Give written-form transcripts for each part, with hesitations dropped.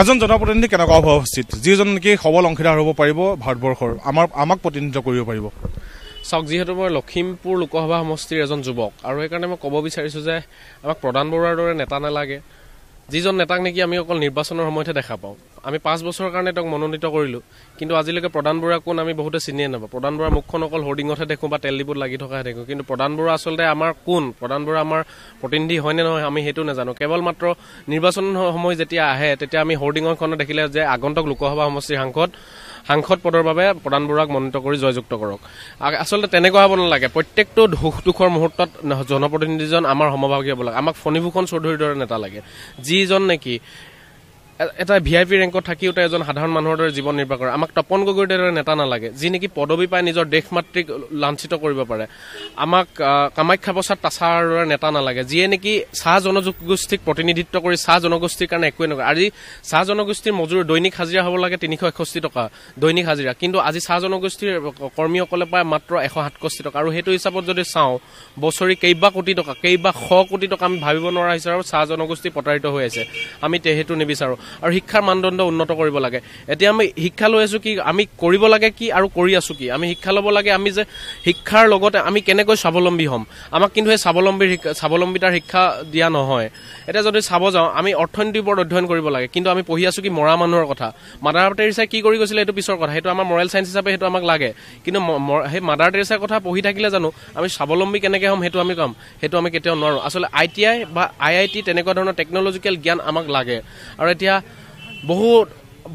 এজন জনপ্ৰতিনিধি কেনেকুৱা হোৱা উচিত যিজন নেকি সবল অংশীদাৰ হ'ব পাৰিব ভাৰতবৰ্ষৰ আমাক প্ৰতিনিধিত্ব কৰিব পাৰিব? চাওক, যিহেতু মই লখিমপুৰ লোকসভা সমষ্টিৰ এজন যুৱক আৰু সেইকাৰণে মই ক'ব বিচাৰিছোঁ যে আমাক প্ৰধান বৰুৱাৰ দৰে নেতা নালাগে, যিজন নেতাক নেকি আমি অকল নিৰ্বাচনৰ সময়তহে দেখা পাওঁ। আমি 5 বছৰৰ কাৰণে তেওঁক মনোনীত কৰিলোঁ, কিন্তু আজিলৈকে প্ৰধান বৰুৱা কোন আমি বহুতে চিনিয়ে নাপাওঁ। প্ৰধান বৰুৱাৰ মুখখন অকল হোৰ্ডিঙতহে দেখোঁ বা তেল ডিপুত লাগি থকাহে দেখোঁ, কিন্তু প্ৰধান বৰুৱা আচলতে আমাৰ কোন, প্ৰধান বৰুৱা আমাৰ প্ৰতিনিধি হয়নে নহয় আমি সেইটো নাজানো। কেৱল মাত্ৰ নিৰ্বাচনৰ সময় যেতিয়া আহে তেতিয়া আমি হোৰ্ডিঙৰখনত দেখিলে যে আগন্তুক লোকসভা সমষ্টিৰ সাংসদ পদৰ বাবে প্ৰধান বৰুৱাক মনোনীত কৰি জয়যুক্ত কৰক। আচলতে তেনেকুৱা হ'ব নালাগে। প্ৰত্যেকটো দুখৰ মুহূৰ্তত জনপ্ৰতিনিধিজন আমাৰ সমভাগী হ'ব লাগে। আমাক ফণীভূষণ চৌধুৰীৰ দৰে নেতা লাগে, যিজন নেকি এটা VIP ৰেংকত থাকিও এজন সাধাৰণ মানুহৰ দৰে জীৱন নিৰ্বাহ কৰে। আমাক তপন গগৈৰ দৰে নেতা নালাগে, যি নেকি পদবী পাই নিজৰ দেশ মাতৃক লাঞ্ছিত কৰিব পাৰে। আমাক কামাখ্যা প্ৰসাদ তাছাৰ দৰে নেতা নালাগে, যিয়ে নেকি চাহ জনগোষ্ঠীক প্ৰতিনিধিত্ব কৰি চাহ জনগোষ্ঠীৰ কাৰণে একোৱে নকৰে। আজি চাহ জনগোষ্ঠীৰ মজুৰ দৈনিক হাজিৰা হ'ব লাগে 361 টকা দৈনিক হাজিৰা, কিন্তু আজি চাহ জনগোষ্ঠীৰ কৰ্মীসকলে পায় মাত্ৰ 167 টকা। আৰু সেইটো হিচাপত যদি চাওঁ, বছৰি কেইবা কোটি টকা, কেইবা শ কোটি টকা আমি ভাবিব নোৱাৰা হিচাপত চাহ জনগোষ্ঠী প্ৰতাৰিত হৈ আছে। আমি সেইটো নিবিচাৰোঁ। আৰু শিক্ষাৰ মানদণ্ড উন্নত কৰিব লাগে। এতিয়া আমি শিক্ষা লৈ আছোঁ কি, আমি কৰিব লাগে কি আৰু কৰি আছোঁ কি? আমি শিক্ষা ল'ব লাগে, আমি যে শিক্ষাৰ লগতে আমি কেনেকৈ স্বাৱলম্বী হ'ম। আমাক কিন্তু সেই স্বাৱলম্বিতাৰ শিক্ষা দিয়া নহয়। এতিয়া যদি চাব যাওঁ, আমি অৰ্থনীতিৰ ওপৰত অধ্যয়ন কৰিব লাগে, কিন্তু আমি পঢ়ি আছোঁ কি মৰা মানুহৰ কথা। মাদাৰ টেৰেছাই কি কৰি গৈছিলে সেইটো পিছৰ কথা, সেইটো আমাৰ মৰেল চায়েন্স হিচাপে সেইটো আমাক লাগে। কিন্তু সেই মাদাৰ টেৰেছাৰ কথা পঢ়ি থাকিলে জানো আমি স্বাৱলম্বী কেনেকৈ হ'ম সেইটো আমি কাম, সেইটো আমি কেতিয়াও নোৱাৰোঁ। আচলতে ITI বা IIT তেনেকুৱা ধৰণৰ টেকনলজিকেল জ্ঞান আমাক লাগে। আৰু এতিয়া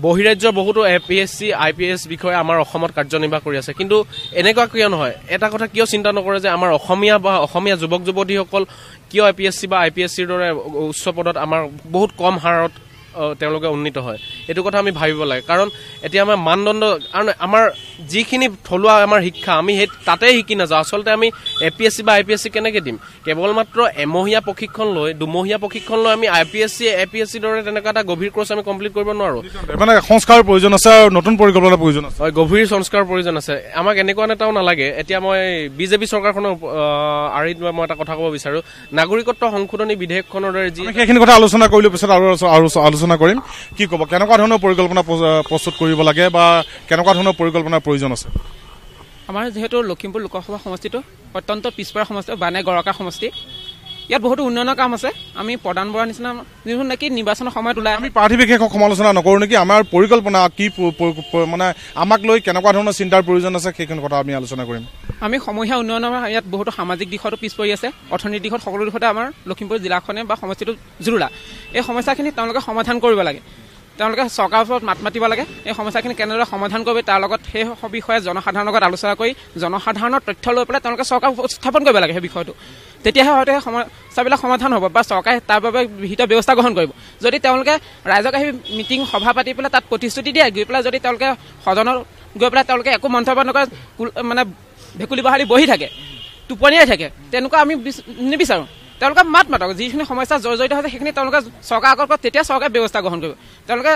বহিৰাজ্যৰ বহুতো APSC IPS বিষয়ে আমাৰ অসমত কাৰ্যনিৰ্বাহ কৰি আছে, কিন্তু এনেকুৱা কিয় নহয়? এটা কথা কিয় চিন্তা নকৰে যে আমাৰ অসমীয়া যুৱক যুৱতীসকল কিয় APSC বা IPSCৰ দৰে উচ্চ পদত আমাৰ বহুত কম হাৰত তেওঁলোকে উন্নীত হয়? এইটো কথা আমি ভাবিব লাগে। কাৰণ এতিয়া আমাৰ মানদণ্ড, কাৰণ আমাৰ যিখিনি থলুৱা আমাৰ শিক্ষা আমি সেই তাতেই শিকি নাযাওঁ। আচলতে আমি APSC বা IPSC কেনেকৈ দিম? কেৱল মাত্ৰ এমহীয়া প্ৰশিক্ষণ লৈ, দুমহীয়া প্ৰশিক্ষণ লৈ আমি APSC দৰে তেনেকুৱা এটা গভীৰ কোৰ্চ আমি কমপ্লিট কৰিব নোৱাৰোঁ। মানে সংস্কাৰৰ প্ৰয়োজন আছে আৰু নতুন পৰিকল্পনাৰ প্ৰয়োজন আছে। হয়, গভীৰ সংস্কাৰৰ প্ৰয়োজন আছে। আমাক এনেকুৱা নেতাও নালাগে। এতিয়া মই BJP চৰকাৰখনৰ আৰ্হিত মই এটা কথা ক'ব বিচাৰোঁ, নাগৰিকত্ব সংশোধনী বিধেয়কখনৰ দৰে যি সেইখিনি কথা আলোচনা কৰিলোঁ, পিছত আৰু আলোচনা কৰিম। কি ক'ব, কেনেকুৱা ধৰণৰ পৰিকল্পনা প্ৰস্তুত কৰিব লাগে বা কেনেকুৱা ধৰণৰ পৰিকল্পনাৰ প্ৰয়োজন আছে? আমাৰ যিহেতু লখিমপুৰ লোকসভা সমষ্টিটো অত্যন্ত পিছপৰা সমষ্টি, মানে গৰকা সমষ্টি, ইয়াত বহুতো উন্নয়নৰ কাম আছে। আমি প্ৰধান বৰুৱাৰ নিচিনা যিবোৰ নেকি নিৰ্বাচনৰ সময়ত ওলাই, আমি প্ৰাৰ্থী বিশেষক সমালোচনা নকৰোঁ নেকি? আমাৰ পৰিকল্পনা কি, মানে আমাক লৈ কেনেকুৱা ধৰণৰ চিন্তাৰ প্ৰয়োজন আছে সেইখিনি কথা আমি আলোচনা কৰিম। আমি সমূহীয়া উন্নয়নৰ ইয়াত বহুতো সামাজিক দিশতো পিছ পৰি আছে, অৰ্থনৈতিক দিশত সকলো দিশতে আমাৰ লখিমপুৰ জিলাখনে বা সমষ্টিটো জুৰুলা। এই সমস্যাখিনি তেওঁলোকে সমাধান কৰিব লাগে। তেওঁলোকে চৰকাৰৰ ওপৰত মাত মাতিব লাগে। এই সমস্যাখিনি কেনেদৰে সমাধান কৰিব, তাৰ লগত সেই বিষয়ে জনসাধাৰণৰ লগত আলোচনা কৰি জনসাধাৰণৰ তথ্য লৈ পেলাই তেওঁলোকে চৰকাৰক উত্থাপন কৰিব লাগে সেই বিষয়টো। তেতিয়াহে হয়তো সেই সমস্যাবিলাক সমাধান হ'ব বা চৰকাৰে তাৰ বাবে বিহিত ব্যৱস্থা গ্ৰহণ কৰিব। যদি তেওঁলোকে ৰাইজক আহি মিটিং সভা পাতি পেলাই তাত প্ৰতিশ্ৰুতি দিয়ে, গৈ পেলাই যদি তেওঁলোকে সদনত গৈ পেলাই তেওঁলোকে একো মন্তব্য নকৰে, মানে ভেকুলী বাহালি বহি থাকে, টোপনিয়াই থাকে, তেনেকুৱা আমি নিবিচাৰোঁ। তেওঁলোকে মাত মাতক, যিখিনি সমস্যা জড়িত হৈছে সেইখিনি তেওঁলোকে চৰকাৰ আগত, তেতিয়া চৰকাৰে ব্যৱস্থা গ্ৰহণ কৰিব। তেওঁলোকে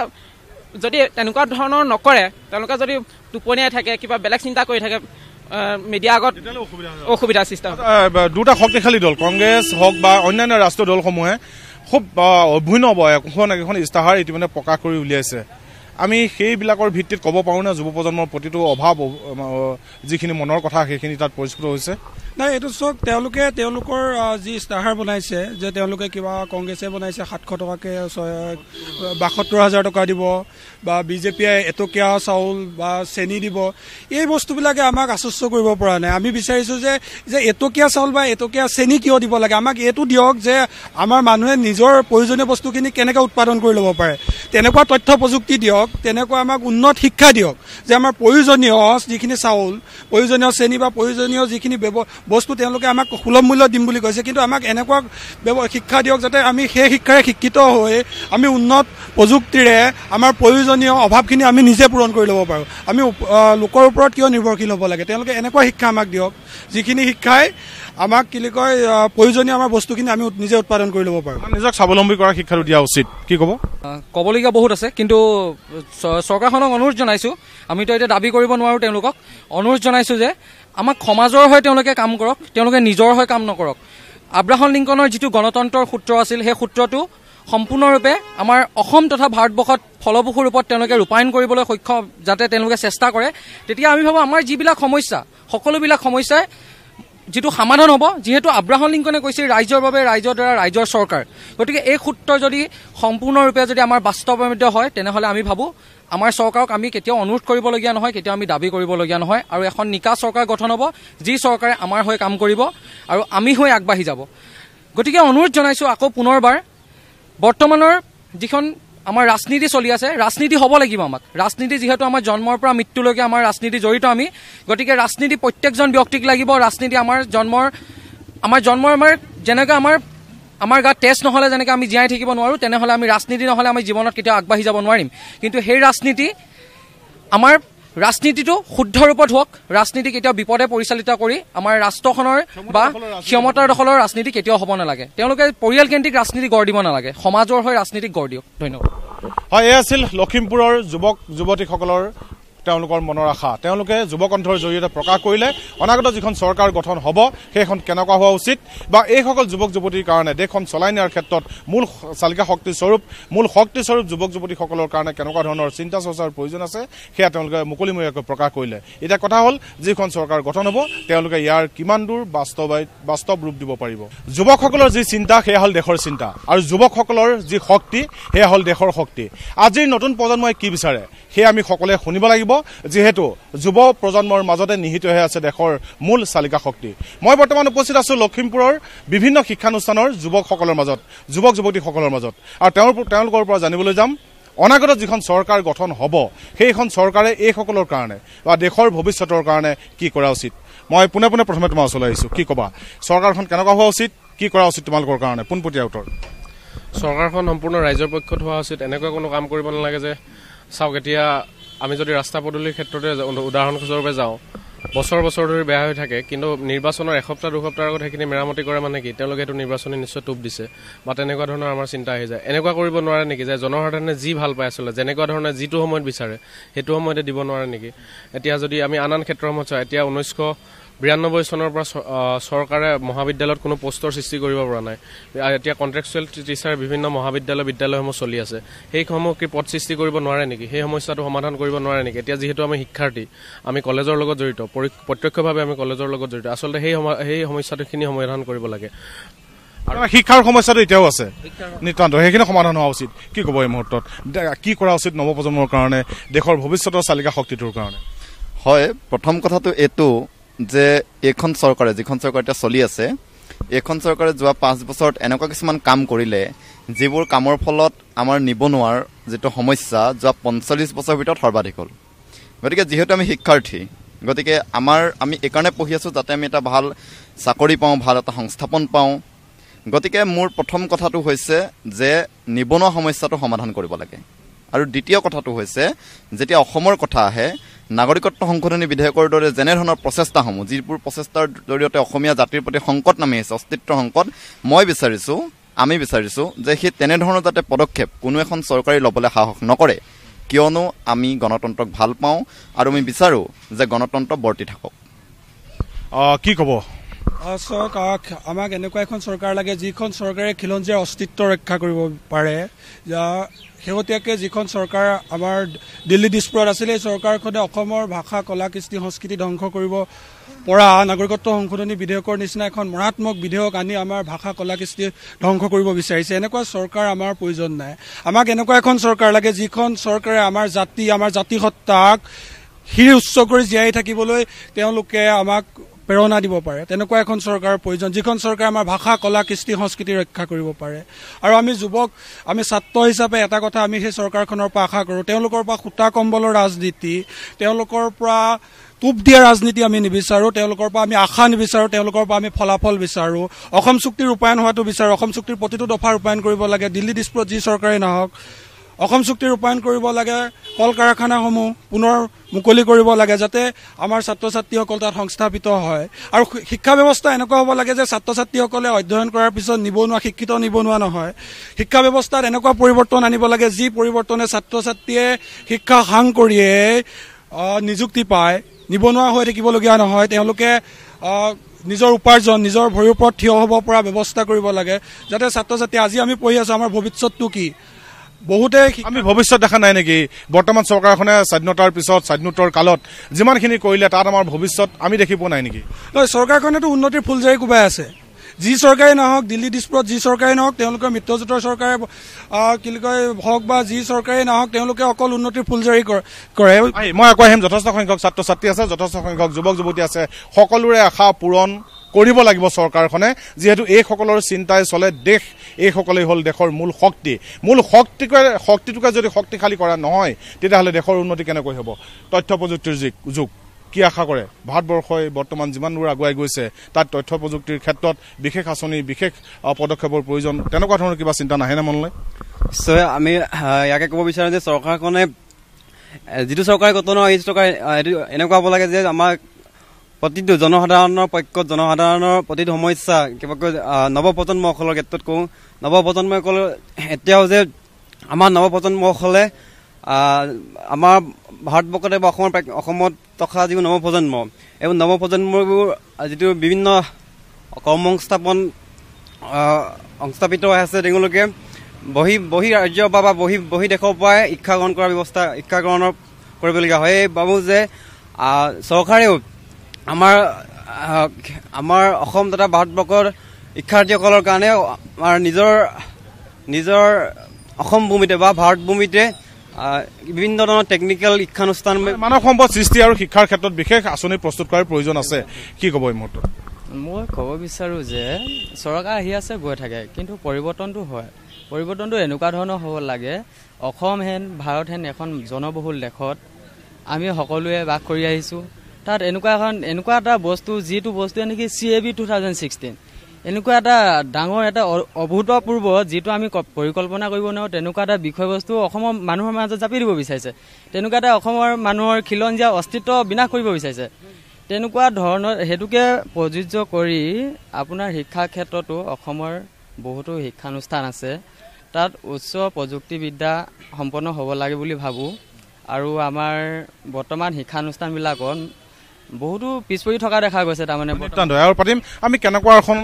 যদি তেনেকুৱা ধৰণৰ নকৰে, তেওঁলোকে যদি টোপনিয়াই থাকে, কিবা বেলেগ চিন্তা কৰি থাকে, মিডিয়া আগত অসুবিধাৰ সৃষ্টি হয়। দুটা শক্তিশালী দল, কংগ্ৰেছ হওক বা অন্যান্য ৰাষ্ট্ৰীয় দলসমূহে খুব অভিনৱ এখন ইস্তাহাৰ ইতিমধ্যে প্ৰকাশ কৰি উলিয়াইছে। আমি সেইবিলাকৰ ভিত্তিত ক'ব পাৰোঁ নে যুৱ প্ৰজন্মৰ প্ৰতিটো অভাৱ, যিখিনি মনৰ কথা সেইখিনি তাত পৰিস্ফুট হৈছে? নাই, এইটো চাওক, তেওঁলোকৰ যি ইস্তাহাৰ বনাইছে যে তেওঁলোকে কিবা কংগ্ৰেছে বনাইছে 700 টকাকৈ 72,000 টকা দিব, বা BJPয়ে এটকীয়া চাউল বা চেনি দিব, এই বস্তুবিলাকে আমাক আশ্বস্ত কৰিব পৰা নাই। আমি বিচাৰিছোঁ যে এটকীয়া চাউল বা এটকীয়া চেনি কিয় দিব লাগে? আমাক এইটো দিয়ক যে আমাৰ মানুহে নিজৰ প্ৰয়োজনীয় বস্তুখিনি কেনেকৈ উৎপাদন কৰি ল'ব পাৰে, তেনেকুৱা তথ্য প্ৰযুক্তি দিয়ক, তেনেকুৱা আমাক উন্নত শিক্ষা দিয়ক, যে আমাৰ প্ৰয়োজনীয় যিখিনি চাউল, প্ৰয়োজনীয় চেনি বা প্ৰয়োজনীয় যিখিনি বস্তু তেওঁলোকে আমাক সুলভ মূল্য দিম বুলি কৈছে, কিন্তু আমাক এনেকুৱা শিক্ষা দিয়ক যাতে আমি সেই শিক্ষাৰে শিক্ষিত হৈ আমি উন্নত প্ৰযুক্তিৰে আমাৰ প্ৰয়োজনীয় অভাৱখিনি আমি নিজে পূৰণ কৰি ল'ব পাৰোঁ। আমি লোকৰ ওপৰত কিয় নিৰ্ভৰশীল হ'ব লাগে? তেওঁলোকে এনেকুৱা শিক্ষা আমাক দিয়ক যিখিনি শিক্ষাই আমাক কি কয় প্ৰয়োজনীয় আমাৰ বস্তুখিনি আমি নিজে উৎপাদন কৰি ল'ব পাৰোঁ। নিজক স্বাৱলম্বী কৰা শিক্ষাটো দিয়া উচিত। কি ক'ব? ক'বলগীয়া বহুত আছে, কিন্তু চৰকাৰখনক অনুৰোধ জনাইছোঁ, আমিতো এতিয়া দাবী কৰিব নোৱাৰোঁ, তেওঁলোকক অনুৰোধ জনাইছোঁ যে আমাক সমাজৰ হৈ তেওঁলোকে কাম কৰক, তেওঁলোকে নিজৰ হৈ কাম নকৰক। আব্ৰাহাম লিংকনৰ যিটো গণতন্ত্ৰৰ সূত্ৰ আছিল, সেই সূত্ৰটো সম্পূৰ্ণৰূপে আমাৰ অসম তথা ভাৰতবৰ্ষত ফলপ্ৰসূ ৰূপত তেওঁলোকে ৰূপায়ণ কৰিবলৈ সক্ষম যাতে তেওঁলোকে চেষ্টা কৰে, তেতিয়া আমি ভাবোঁ আমাৰ যিবিলাক সমস্যা সকলোবিলাক সমস্যাই যিটো সমাধান হ'ব। যিহেতু আব্ৰাহাম লিংকনে কৈছিল ৰাইজৰ বাবে ৰাইজৰ দ্বাৰা ৰাইজৰ চৰকাৰ, গতিকে এই সূত্ৰ যদি সম্পূৰ্ণৰূপে যদি আমাৰ বাস্তৱায়িত হয় তেনেহ'লে আমি ভাবোঁ আমাৰ চৰকাৰক আমি কেতিয়াও অনুৰোধ কৰিবলগীয়া নহয়, কেতিয়াও আমি দাবী কৰিবলগীয়া নহয়, আৰু এখন নিকা চৰকাৰ গঠন হ'ব যি চৰকাৰে আমাৰ হৈ কাম কৰিব আৰু আমি হৈ আগবাঢ়ি যাব। গতিকে অনুৰোধ জনাইছোঁ আকৌ পুনৰবাৰ, বৰ্তমানৰ যিখন আমাৰ ৰাজনীতি চলি আছে, ৰাজনীতি হ'ব লাগিব আমাক। ৰাজনীতি যিহেতু আমাৰ জন্মৰ পৰা মৃত্যুলৈকে আমাৰ ৰাজনীতি জড়িত আমি, গতিকে ৰাজনীতি প্ৰত্যেকজন ব্যক্তিক লাগিব। ৰাজনীতি আমাৰ জন্মৰ যেনেকৈ আমাৰ গাত তেজ নহ'লে যেনেকৈ আমি জীয়াই থাকিব নোৱাৰোঁ, তেনেহ'লে আমি ৰাজনীতি নহ'লে আমি জীৱনত কেতিয়াও আগবাঢ়ি যাব নোৱাৰিম। কিন্তু সেই ৰাজনীতিটো শুদ্ধ ৰূপত হওক, ৰাজনীতি কেতিয়াও বিপদে পৰিচালিত কৰি আমাৰ ৰাষ্ট্ৰখনৰ বা ক্ষমতাৰ দখলৰ ৰাজনীতি কেতিয়াও হ'ব নালাগে। তেওঁলোকে পৰিয়ালকেন্দ্ৰিক ৰাজনীতি গঢ় দিব নালাগে, সমাজৰ হৈ ৰাজনীতিক গঢ় দিয়ক। ধন্যবাদ। হয়, এয়া আছিল লখিমপুৰৰ যুৱক যুৱতীসকলৰ তেওঁলোকৰ মনৰ আশা। তেওঁলোকে যুৱকণ্ঠৰ জৰিয়তে প্ৰকাশ কৰিলে অনাগত যিখন চৰকাৰ গঠন হ'ব সেইখন কেনেকুৱা হোৱা উচিত, বা এইসকল যুৱক যুৱতীৰ কাৰণে দেশখন চলাই নিয়াৰ ক্ষেত্ৰত মূল চালিকা শক্তিস্বৰূপ যুৱক যুৱতীসকলৰ কাৰণে কেনেকুৱা ধৰণৰ চিন্তা চৰ্চাৰ প্ৰয়োজন আছে সেয়া তেওঁলোকে মুকলিমূৰীয়াকৈ প্ৰকাশ কৰিলে। এতিয়া কথা হ'ল, যিখন চৰকাৰ গঠন হ'ব তেওঁলোকে ইয়াৰ কিমান দূৰ বাস্তৱ ৰূপ দিব পাৰিব। যুৱকসকলৰ যি চিন্তা সেয়া হ'ল দেশৰ চিন্তা, আৰু যুৱকসকলৰ যি শক্তি সেয়া হ'ল দেশৰ শক্তি। আজিৰ নতুন প্ৰজন্মই কি বিচাৰে সেয়া আমি সকলোৱে শুনিব লাগিব, যিহেতু যুৱ প্ৰজন্মৰ মাজতে নিহিত হৈ আছে দেশৰ মূল চালিকা শক্তি। মই বৰ্তমান উপস্থিত আছোঁ লখিমপুৰৰ বিভিন্ন শিক্ষানুষ্ঠানৰ যুৱকসকলৰ মাজত, যুৱক যুৱতীসকলৰ মাজত, আৰু তেওঁলোকৰ পৰা জানিবলৈ যাম অনাগত যিখন চৰকাৰ গঠন হ'ব সেইখন চৰকাৰে এইসকলৰ কাৰণে বা দেশৰ ভৱিষ্যতৰ কাৰণে কি কৰা উচিত। মই পোনে প্ৰথমে তোমাৰ ওচৰলৈ আহিছোঁ, কি ক'বা চৰকাৰখন কেনেকুৱা হোৱা উচিত, কি কৰা উচিত তোমালোকৰ কাৰণে? পোনপটীয়া উত্তৰ। চৰকাৰখন সম্পূৰ্ণ ৰাইজৰ পক্ষত হোৱা উচিত। এনেকুৱা কোনো কাম কৰিব নালাগে যে, চাওক এতিয়া আমি যদি ৰাস্তা পদূলিৰ ক্ষেত্ৰতে উদাহৰণস্বৰূপে যাওঁ, বছৰ ধৰি বেয়া হৈ থাকে, কিন্তু নিৰ্বাচনৰ এসপ্তাহ দুসপ্তাহৰ আগত সেইখিনি মেৰামতি কৰে মানে কি তেওঁলোকে এইটো নিৰ্বাচনী নিশ্চয় টোপ দিছে বা তেনেকুৱা ধৰণৰ আমাৰ চিন্তা আহি যায়। এনেকুৱা কৰিব নোৱাৰে নেকি যে জনসাধাৰণে যি ভাল পায় আচলতে যেনেকুৱা ধৰণে যিটো সময়ত বিচাৰে সেইটো সময়তে দিব নোৱাৰে নেকি? এতিয়া যদি আমি আন ক্ষেত্ৰসমূহত চাওঁ, এতিয়া 1992 চনৰ পৰা চৰকাৰে মহাবিদ্যালয়ত কোনো পোষ্টৰ সৃষ্টি কৰিব পৰা নাই। এতিয়া কণ্ট্ৰেকচুৱেল টিচাৰ বিভিন্ন বিদ্যালয়সমূহ চলি আছে, সেইসমূহ কি পদ সৃষ্টি কৰিব নোৱাৰে নেকি? সেই সমস্যাটো সমাধান কৰিব নোৱাৰে নেকি? এতিয়া যিহেতু আমি শিক্ষাৰ্থী, আমি কলেজৰ লগত জড়িত, প্ৰত্যক্ষভাৱে আমি কলেজৰ লগত জড়িত, আচলতে সেই সমস্যাটোখিনি সমাধান কৰিব লাগে। আৰু শিক্ষাৰ সমস্যাটো এতিয়াও আছে নিতান্ত, সেইখিনি সমাধান হোৱা উচিত। কি ক'ব এই মুহূৰ্তত, কি কৰা উচিত নৱপ্ৰজন্মৰ কাৰণে, দেশৰ ভৱিষ্যতৰ চালিকা শক্তিটোৰ কাৰণে? হয়, প্ৰথম কথাটো এইটো যে এইখন চৰকাৰে, যিখন চৰকাৰ এতিয়া চলি আছে, এইখন চৰকাৰে যোৱা 5 বছৰত এনেকুৱা কিছুমান কাম কৰিলে যিবোৰ কামৰ ফলত আমাৰ নিবনুৱাৰ যিটো সমস্যা যোৱা 45 বছৰৰ ভিতৰত সৰ্বাধিক হ'ল। গতিকে যিহেতু আমি শিক্ষাৰ্থী, গতিকে আমি এইকাৰণে পঢ়ি আছোঁ যাতে আমি এটা ভাল চাকৰি পাওঁ, ভাল এটা সংস্থাপন পাওঁ। গতিকে মোৰ প্ৰথম কথাটো হৈছে যে নিবনুৱা সমস্যাটো সমাধান কৰিব লাগে। আৰু দ্বিতীয় কথাটো হৈছে, যেতিয়া অসমৰ কথা আহে, নাগৰিকত্ব সংশোধনী বিধেয়কৰ দৰে যেনেধৰণৰ প্ৰচেষ্টাসমূহ, যিবোৰ প্ৰচেষ্টাৰ জৰিয়তে অসমীয়া জাতিৰ প্ৰতি সংকট নামি আহিছে, অস্তিত্বৰ সংকট, আমি বিচাৰিছোঁ যে সেই তেনেধৰণৰ যাতে পদক্ষেপ কোনো এখন চৰকাৰে ল'বলৈ সাহস নকৰে, কিয়নো আমি গণতন্ত্ৰক ভাল পাওঁ আৰু আমি বিচাৰোঁ যে গণতন্ত্ৰ বৰ্তি থাকক। কি ক'ব? আমাক এনেকুৱা এখন চৰকাৰ লাগে যিখন চৰকাৰে খিলঞ্জীয়াৰ অস্তিত্ব ৰক্ষা কৰিব পাৰে। শেহতীয়াকৈ যিখন চৰকাৰ আমাৰ দিল্লী দিছপুৰত আছিলে, এই চৰকাৰখনে অসমৰ ভাষা, কলা, কৃষ্টি, সংস্কৃতি ধ্বংস কৰিব পৰা নাগৰিকত্ব সংশোধনী বিধেয়কৰ নিচিনা এখন মাৰাত্মক বিধেয়ক আনি আমাৰ ভাষা, কলা, কৃষ্টি ধ্বংস কৰিব বিচাৰিছে। এনেকুৱা চৰকাৰ আমাৰ প্ৰয়োজন নাই। আমাক এনেকুৱা এখন চৰকাৰ লাগে যিখন চৰকাৰে আমাৰ জাতিসত্তাক শিৰ উচ্চ কৰি জীয়াই থাকিবলৈ তেওঁলোকে আমাক প্ৰেৰণা দিব পাৰে। তেনেকুৱা এখন চৰকাৰৰ প্ৰয়োজন, যিখন চৰকাৰে আমাৰ ভাষা, কলা, কৃষ্টি, সংস্কৃতি ৰক্ষা কৰিব পাৰে। আৰু আমি ছাত্ৰ হিচাপে এটা কথা আমি সেই চৰকাৰখনৰ পৰা আশা কৰোঁ, তেওঁলোকৰ পৰা সূতা কম্বলৰ ৰাজনীতি, তেওঁলোকৰ পৰা টোপ দিয়া ৰাজনীতি আমি নিবিচাৰোঁ, তেওঁলোকৰ পৰা আমি আশা নিবিচাৰোঁ, তেওঁলোকৰ পৰা আমি ফলাফল বিচাৰোঁ। অসম চুক্তিৰ ৰূপায়ণ হোৱাটো বিচাৰোঁ। অসম চুক্তিৰ প্ৰতিটো দফা ৰূপায়ণ কৰিব লাগে। দিল্লী দিছপুৰত যি চৰকাৰে নাহক, অসম চুক্তি ৰূপায়ণ কৰিব লাগে। কল কাৰখানাসমূহ পুনৰ মুকলি কৰিব লাগে যাতে আমাৰ ছাত্ৰ ছাত্ৰীসকল তাত সংস্থাপিত হয়। আৰু শিক্ষা ব্যৱস্থা এনেকুৱা হ'ব লাগে যে ছাত্ৰ ছাত্ৰীসকলে অধ্যয়ন কৰাৰ পিছত শিক্ষিত নিবনুৱা নহয়। শিক্ষা ব্যৱস্থাত এনেকুৱা পৰিৱৰ্তন আনিব লাগে যি পৰিৱৰ্তনে ছাত্ৰ ছাত্ৰীয়ে শিক্ষা সাং কৰিয়ে নিযুক্তি পায়, নিবনুৱা হৈ থাকিবলগীয়া নহয়। তেওঁলোকে নিজৰ উপাৰ্জন নিজৰ ভৰিৰ ওপৰত থিয় হ'ব পৰা ব্যৱস্থা কৰিব লাগে যাতে ছাত্ৰ ছাত্ৰী আজি আমি পঢ়ি আছোঁ আমাৰ ভৱিষ্যতটো কি বহুতে আমি ভৱিষ্যত দেখা নাই নেকি বৰ্তমান চৰকাৰখনে স্বাধীনতাৰ পিছত স্বাধীনোত্তৰ কালত যিমানখিনি কৰিলে তাত আমাৰ ভৱিষ্যত আমি দেখি পোৱা নাই নেকি চৰকাৰখনেতো উন্নতিৰ ফুলজাৰি কোবাই আছে যি চৰকাৰে নহওক দিল্লী দিছপুৰত যি চৰকাৰে নহওক তেওঁলোকে মিত্ৰজোঁটৰ চৰকাৰে কি কয় হওক বা যি চৰকাৰে নহওক তেওঁলোকে অকল উন্নতিৰ ফুলজাৰি কৰে মই আকৌ আহিম যথেষ্ট সংখ্যক ছাত্ৰ ছাত্ৰী আছে যথেষ্ট সংখ্যক যুৱক যুৱতী আছে সকলোৰে আশা পূৰণ কৰিব লাগিব চৰকাৰখনে যিহেতু এইসকলৰ চিন্তাই চলে দেশ এইসকলেই হ'ল দেশৰ মূল শক্তিটোকে যদি শক্তিশালী কৰা নহয় তেতিয়াহ'লে দেশৰ উন্নতি কেনেকৈ হ'ব তথ্য প্ৰযুক্তিৰ যুগ কি আশা কৰে ভাৰতবৰ্ষই বৰ্তমান যিমান দূৰ আগুৱাই গৈছে তাত তথ্য প্ৰযুক্তিৰ ক্ষেত্ৰত বিশেষ আঁচনি বিশেষ পদক্ষেপৰ প্ৰয়োজন তেনেকুৱা ধৰণৰ কিবা চিন্তা নাহে নে মনলৈ নিশ্চয় আমি ইয়াকে ক'ব বিচাৰোঁ যে চৰকাৰখনে যিটো চৰকাৰে গঠন হয় এই চৰকাৰে এনেকুৱা হ'ব লাগে যে আমাৰ প্ৰতিটো জনসাধাৰণৰ পক্ষত জনসাধাৰণৰ প্ৰতিটো সমস্যা কিবাকৈ নৱপ্ৰজন্মসকলৰ ক্ষেত্ৰত কওঁ নৱপ্ৰজন্মসকল এতিয়াও যে আমাৰ নৱপ্ৰজন্মসকলে আমাৰ ভাৰতবৰ্ষতে বা অসমত থকা যিবোৰ নৱপ্ৰজন্ম এই নৱপ্ৰজন্মবোৰ যিটো বিভিন্ন সংস্থাপিত হৈ আছে তেওঁলোকে বহি ৰাজ্য বা বহি দেশৰ পৰাই শিক্ষা গ্ৰহণ কৰাৰ ব্যৱস্থা শিক্ষা গ্ৰহণৰ কৰিবলগীয়া হয় ভাবোঁ যে চৰকাৰেও আমাৰ অসম তথা ভাৰতবৰ্ষৰ শিক্ষাৰ্থীসকলৰ কাৰণে আমাৰ নিজৰ অসম ভূমিতে বা ভাৰত ভূমিতে বিভিন্ন ধৰণৰ টেকনিকেল শিক্ষানুষ্ঠান মানৱ সম্পদ সৃষ্টি আৰু শিক্ষাৰ ক্ষেত্ৰত বিশেষ আঁচনি প্ৰস্তুত কৰাৰ প্ৰয়োজন আছে কি ক'ব এই মুহূৰ্তত মই ক'ব বিচাৰোঁ যে চৰকাৰ আহি আছে গৈ থাকে কিন্তু পৰিৱৰ্তনটো হয় পৰিৱৰ্তনটো এনেকুৱা ধৰণৰ হ'ব লাগে অসম হেন ভাৰত হেন এখন জনবহুল দেশত আমি সকলোৱে বাস কৰি আহিছোঁ তাত এনেকুৱা এটা বস্তু যিটো বস্তু নেকি CAB 2016 এনেকুৱা এটা ডাঙৰ এটা অভূতপূৰ্ব যিটো আমি পৰিকল্পনা কৰিব নোৱাৰোঁ তেনেকুৱা এটা বিষয়বস্তু অসমৰ মানুহৰ মাজত জাপি দিব বিচাৰিছে তেনেকুৱা এটা অসমৰ মানুহৰ খিলঞ্জীয়া অস্তিত্ব বিনাশ কৰিব বিচাৰিছে তেনেকুৱা ধৰণৰ হেতুকে প্ৰযোজ্য কৰি আপোনাৰ শিক্ষা ক্ষেত্ৰতো অসমৰ বহুতো শিক্ষানুষ্ঠান আছে তাত উচ্চ প্ৰযুক্তিবিদ্যা সম্পন্ন হ'ব লাগে বুলি ভাবোঁ আৰু আমাৰ বৰ্তমান শিক্ষানুষ্ঠানবিলাকত বহুতো পিছ পৰি থকা দেখা গৈছে তাৰমানে আৰু পাতিম আমি কেনেকুৱা এখন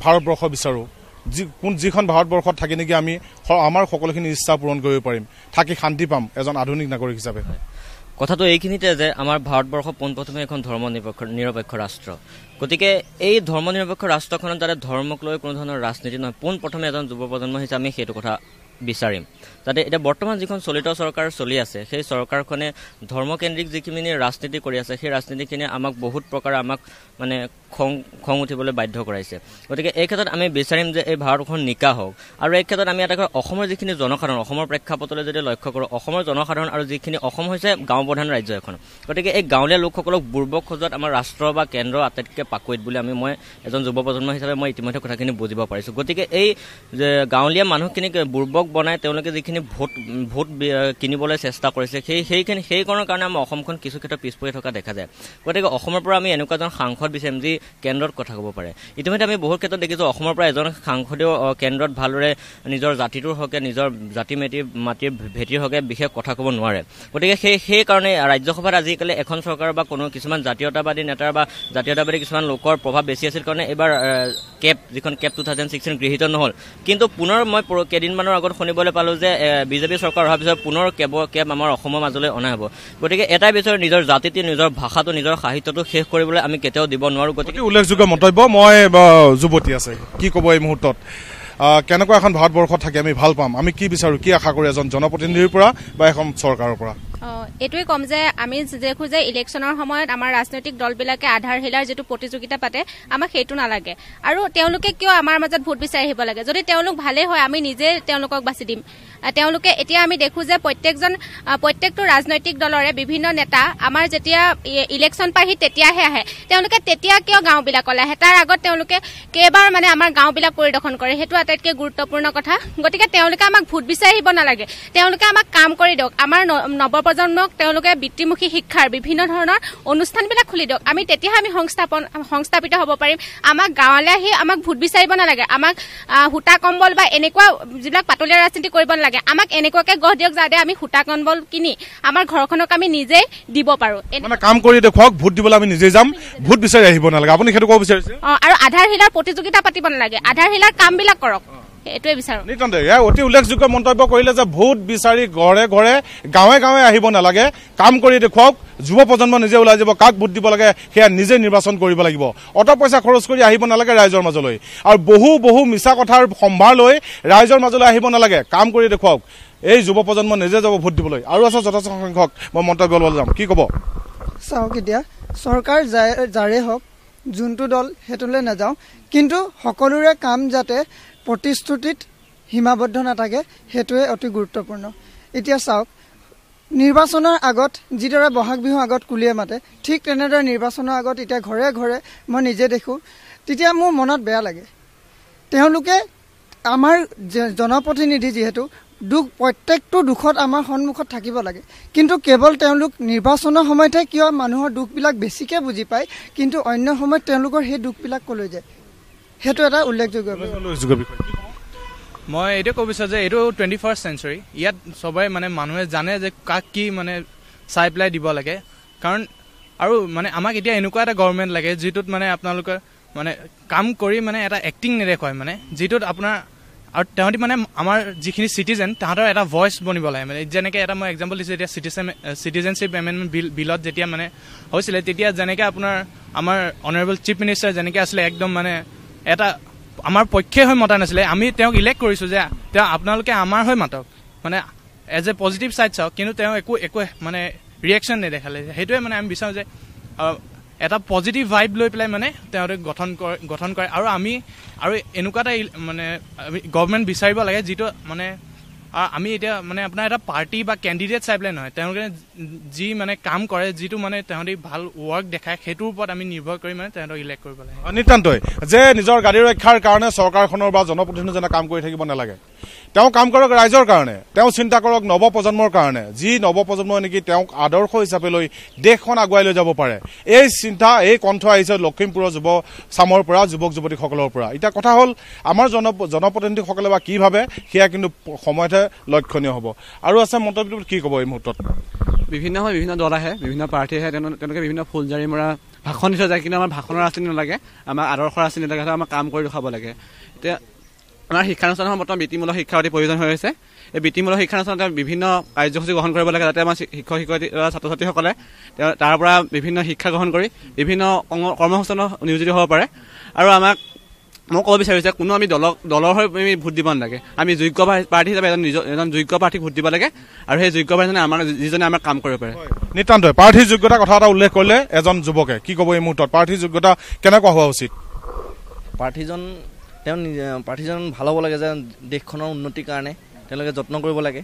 ভাৰতবৰ্ষ বিচাৰোঁ যিখন ভাৰতবৰ্ষত থাকি নেকি আমি আমাৰ সকলোখিনি ইচ্ছা পূৰণ কৰিব পাৰিম থাকি শান্তি পাম এজন আধুনিক নাগৰিক হিচাপে কথাটো এইখিনিতে যে আমাৰ ভাৰতবৰ্ষ পোনপ্ৰথমে এখন ধৰ্ম নিৰপেক্ষ ৰাষ্ট্ৰ গতিকে এই ধৰ্ম নিৰপেক্ষ ৰাষ্ট্ৰখনত যাতে ধৰ্মক লৈ কোনো ধৰণৰ ৰাজনীতি নহয় পোনপ্ৰথমে এজন যুৱ প্ৰজন্ম হিচাপে আমি সেইটো কথা বিচাৰিম যাতে এতিয়া বৰ্তমান যিখন চলিত চৰকাৰ চলি আছে সেই চৰকাৰখনে ধৰ্মকেন্দ্ৰিক যিখিনি ৰাজনীতি কৰি আছে সেই ৰাজনীতিখিনিয়ে আমাক বহুত প্ৰকাৰে আমাক মানে খং উঠিবলৈ বাধ্য কৰাইছে গতিকে এই ক্ষেত্ৰত আমি বিচাৰিম যে এই ভাৰতখন নিকা হওক আৰু এই ক্ষেত্ৰত আমি এটা অসমৰ যিখিনি জনসাধাৰণ অসমৰ প্ৰেক্ষাপটলৈ যদি লক্ষ্য কৰোঁ অসমৰ জনসাধাৰণ আৰু যিখিনি অসম হৈছে গাঁও প্ৰধান ৰাজ্য এখন গতিকে এই গাঁৱলীয়া লোকসকলক বুৰ্বক সজোৱাত আমাৰ ৰাষ্ট্ৰ বা কেন্দ্ৰ আটাইতকৈ পাকৈত বুলি মই এজন যুৱ প্ৰজন্ম হিচাপে মই ইতিমধ্যে কথাখিনি বুজিব পাৰিছোঁ গতিকে এই গাঁৱলীয়া মানুহখিনিক বুৰ্বক বনাই তেওঁলোকে যিখিনি ভোট কিনিবলৈ চেষ্টা কৰিছে সেইকৰণৰ কাৰণে আমাৰ অসমখন কিছু ক্ষেত্ৰত পিছ পৰি থকা দেখা যায় গতিকে অসমৰ পৰা আমি এনেকুৱা এজন সাংসদ বিচাৰিম যি কেন্দ্ৰত কথা ক'ব পাৰে ইতিমধ্যে আমি বহুত ক্ষেত্ৰত দেখিছোঁ অসমৰ পৰা এজন সাংসদেও কেন্দ্ৰত ভালদৰে নিজৰ জাতিটোৰ হকে নিজৰ জাতি মাটিৰ ভেটিৰ হকে বিশেষ কথা ক'ব নোৱাৰে গতিকে সেইকাৰণে ৰাজ্যসভাত আজিকালি এখন চৰকাৰ বা কোনো কিছুমান জাতীয়তাবাদী নেতাৰ বা জাতীয়তাবাদী কিছুমান লোকৰ প্ৰভাৱ বেছি আছিল কাৰণে এইবাৰ যিখন কেপ 2016 গৃহীত নহ'ল কিন্তু পুনৰ মই কেইদিনমানৰ আগত শুনিবলৈ পালোঁ যে বিজেপি চৰকাৰ অহাৰ পিছত পুনৰ কেব আমাৰ অসমৰ মাজলৈ অনা হ'ব গতিকে এটাই বিচাৰ নিজৰ জাতিটো নিজৰ ভাষাটো নিজৰ সাহিত্যটো শেষ কৰিবলৈ আমি কেতিয়াও দিব নোৱাৰোঁ গতিকে উল্লেখযোগ্য মন্তব্য মই যুৱতী আছে কি ক'ব এই মুহূৰ্তত কেনেকুৱা এখন ভাৰতবৰ্ষত থাকি আমি ভাল পাম আমি কি বিচাৰোঁ কি আশা কৰোঁ এজন জনপ্ৰতিনিধিৰ পৰা বা এখন চৰকাৰৰ পৰা এইটোৱে ক'ম যে আমি দেখোঁ যে ইলেকশ্যনৰ সময়ত আমাৰ ৰাজনৈতিক দলবিলাকে আধাৰশিলাৰ যিটো প্ৰতিযোগিতা পাতে আমাক সেইটো নালাগে আৰু তেওঁলোকে কিয় আমাৰ মাজত ভোট বিচাৰি আহিব লাগে যদি তেওঁলোক ভালেই হয় আমি নিজে তেওঁলোকক বাছি দিম তেওঁলোকে এতিয়া আমি দেখোঁ যে প্ৰত্যেকটো ৰাজনৈতিক দলৰে বিভিন্ন নেতা আমাৰ যেতিয়া ইলেকশ্যন পায়হি তেতিয়াহে আহে তেওঁলোকে তেতিয়া কিয় গাঁওবিলাকলৈ আহে তাৰ আগত তেওঁলোকে কেইবাৰ মানে আমাৰ গাঁওবিলাক পৰিদৰ্শন কৰে সেইটো আটাইতকৈ গুৰুত্বপূৰ্ণ কথা গতিকে তেওঁলোকে আমাক ভোট বিচাৰি আহিব নালাগে তেওঁলোকে আমাক কাম কৰি দিয়ক আমাৰ নৱপ্ৰজন্ম প্ৰজন্মক তেওঁলোকে বৃত্তিমুখী শিক্ষাৰ বিভিন্ন ধৰণৰ অনুষ্ঠানবিলাক খুলি দিয়ক আমি তেতিয়াহে আমি সংস্থাপিত হ'ব পাৰিম আমাক গাঁৱলৈ আহি আমাক ভোট বিচাৰিব নালাগে আমাক হুটা কম্বল বা এনেকুৱা যিবিলাক পাতলীয়া ৰাজনীতি কৰিব নালাগে আমাক এনেকুৱাকে গঢ় দিয়ক যাতে আমি হুটা কম্বল কিনি আমাৰ ঘৰখনক আমি নিজে দিব পাৰো মানে কাম কৰি দেখুৱাওক ভোট দিবলৈ আমি নিজে যাম ভোট বিচাৰি আহিব নালাগে আপুনি সেইটো ক'ব বিচাৰিছে আৰু আধাৰশিলাৰ প্ৰতিযোগিতা পাতিব নালাগে আধাৰশিলাৰ কামবিলাক কৰক এইটোৱে বিচাৰো নিতান্ত অতি উল্লেখযোগ্য মন্তব্য কৰিলে যে ভোট বিচাৰি ঘৰে ঘৰে গাঁৱে গাঁৱে আহিব নালাগে কাম কৰি দেখুৱাওক যুৱ প্ৰজন্ম নিজে ওলাই যাব কাক ভোট দিব লাগে সেয়া নিজে নিৰ্বাচন কৰিব লাগিব অত পইচা খৰচ কৰি আহিব নালাগে ৰাইজৰ মাজলৈ আৰু বহু মিছা কথাৰ সম্ভাৰ লৈ ৰাইজৰ মাজলৈ আহিব নালাগে কাম কৰি দেখুৱাওক এই যুৱ প্ৰজন্ম নিজে যাব ভোট দিবলৈ আৰু আছে যথেষ্ট সংখ্যক মই মন্তব্য ল'বলৈ যাম কি ক'ব চাওক এতিয়া চৰকাৰ যাৰে হওক যোনটো দল সেইটোলৈ নাযাওঁ কিন্তু সকলোৰে কাম যাতে প্ৰতিশ্ৰুতিত সীমাবদ্ধ নাথাকে সেইটোৱে অতি গুৰুত্বপূৰ্ণ এতিয়া চাওক নিৰ্বাচনৰ আগত যিদৰে বহাগ বিহু আগত কুলিয়ে মাতে ঠিক তেনেদৰে নিৰ্বাচনৰ আগত এতিয়া ঘৰে ঘৰে মই নিজে দেখোঁ তেতিয়া মোৰ মনত বেয়া লাগে তেওঁলোকে আমাৰ জনপ্ৰতিনিধি যিহেতু প্ৰত্যেকটো দুখত আমাৰ সন্মুখত থাকিব লাগে কিন্তু কেৱল তেওঁলোক নিৰ্বাচনৰ সময়তহে কিয় মানুহৰ দুখবিলাক বেছিকৈ বুজি পায় কিন্তু অন্য সময়ত তেওঁলোকৰ সেই দুখবিলাক কলৈ যায় সেইটো এটা উল্লেখযোগ্য মই এইটো ক'ব বিচাৰোঁ যে এইটো 21st century ইয়াত সবাই মানে মানুহে জানে যে কাক কি মানে চাই পেলাই দিব লাগে কাৰণ আৰু মানে আমাক এতিয়া এনেকুৱা এটা গভৰ্ণমেণ্ট লাগে যিটোত মানে আপোনালোকে মানে কাম কৰি মানে এটা এক্টিং নেদেখুৱায় মানে যিটোত আপোনাৰ আৰু তাহাঁতি মানে আমাৰ যিখিনি চিটিজেন তাহাঁতৰ এটা ভইচ বনিব লাগে মানে যেনেকৈ এটা মই এক্সাম্পল দিছোঁ এতিয়া চিটিজেনশ্বিপ এমেণ্ডমেণ্ট বিলত যেতিয়া মানে হৈছিলে তেতিয়া যেনেকৈ আপোনাৰ আমাৰ অনাৰেবল চিফ মিনিষ্টাৰ যেনেকৈ আছিলে একদম মানে এটা আমাৰ পক্ষে হৈ মতা নাছিলে আমি তেওঁক ইলেক্ট কৰিছোঁ যে তেওঁ আপোনালোকে আমাৰ হৈ মাতক মানে এজ এ পজিটিভ ছাইড চাওক কিন্তু তেওঁ একো মানে ৰিয়েকশ্যন নেদেখালে সেইটোৱে মানে আমি বিচাৰোঁ যে এটা পজিটিভ ভাইব লৈ পেলাই মানে তেওঁলোকে গঠন কৰে আৰু আমি আৰু এনেকুৱা এটা মানে গভৰ্ণমেণ্ট বিচাৰিব লাগে যিটো মানে আমি এতিয়া মানে আপোনাৰ এটা পাৰ্টি বা কেণ্ডিডেট চাই পেলাই নহয় তেওঁলোকে যি মানে কাম কৰে যিটো মানে তাহাঁতি ভাল ৱৰ্ক দেখায় সেইটোৰ ওপৰত আমি নিৰ্ভৰ কৰি মানে তাহাঁতক ইলেক্ট কৰিব লাগে নিতান্তই যে নিজৰ গাড়ী ৰক্ষাৰ কাৰণে চৰকাৰখনৰ বা জনপ্ৰতিনিধিজনে কাম কৰি থাকিব নালাগে তেওঁ কাম কৰক ৰাইজৰ কাৰণে তেওঁ চিন্তা কৰক নৱপ্ৰজন্মৰ কাৰণে যি নৱপ্ৰজন্মই নেকি তেওঁক আদৰ্শ হিচাপে লৈ দেশখন আগুৱাই লৈ যাব পাৰে এই চিন্তা এই কণ্ঠ আহিছে লখিমপুৰৰ যুৱ চামৰ পৰা যুৱক যুৱতীসকলৰ পৰা এতিয়া কথা হ'ল আমাৰ জনপ্ৰতিনিধিসকলে বা কি ভাবে সেয়া কিন্তু সময়তে লক্ষণীয় হ'ব আৰু আছে মন্তব্য কি ক'ব এই মুহূৰ্তত বিভিন্ন দল আহে বিভিন্ন প্ৰাৰ্থী আহে তেওঁলোকে বিভিন্ন ফুলজাৰি মৰা ভাষণ দি থৈ যায় কিন্তু আমাৰ ভাষণৰ ৰাজনীতি নালাগে আমাৰ আদৰ্শৰ ৰাজনীতি নালাগে আমাৰ কাম কৰি দেখুৱাব লাগে এতিয়া আমাৰ শিক্ষানুষ্ঠানত বৰ্তমান বৃত্তিমূলক শিক্ষাৰ অতি প্ৰয়োজন হৈ আছে এই বৃত্তিমূলক শিক্ষানুষ্ঠানত বিভিন্ন কাৰ্যসূচী গ্ৰহণ কৰিব লাগে যাতে আমাৰ শিক্ষক শিক্ষয়িত্ৰী ছাত্ৰ ছাত্ৰীসকলে তাৰ পৰা বিভিন্ন শিক্ষা গ্ৰহণ কৰি বিভিন্ন কৰ্মসংস্থাপনত নিয়োজিত হ'ব পাৰে আৰু আমাক মই ক'ব বিচাৰিছোঁ যে কোনো আমি দলৰ হৈ আমি ভোট দিব নালাগে আমি যোগ্য প্ৰাৰ্থী হিচাপে এজন যোগ্য প্ৰাৰ্থীক ভোট দিব লাগে আৰু সেই যোগ্য প্ৰাৰ্থীজনে আমাৰ যিজনে আমাক কাম কৰিব পাৰে নিতান্তই প্ৰাৰ্থীৰ যোগ্যতা কথা এটা উল্লেখ কৰিলে এজন যুৱকে কি ক'ব এই মুহূৰ্তত প্ৰাৰ্থীৰ যোগ্যতা কেনেকুৱা হোৱা উচিত প্ৰাৰ্থীজন ভাল হ'ব লাগে যে দেশখনৰ উন্নতিৰ কাৰণে তেওঁলোকে যত্ন কৰিব লাগে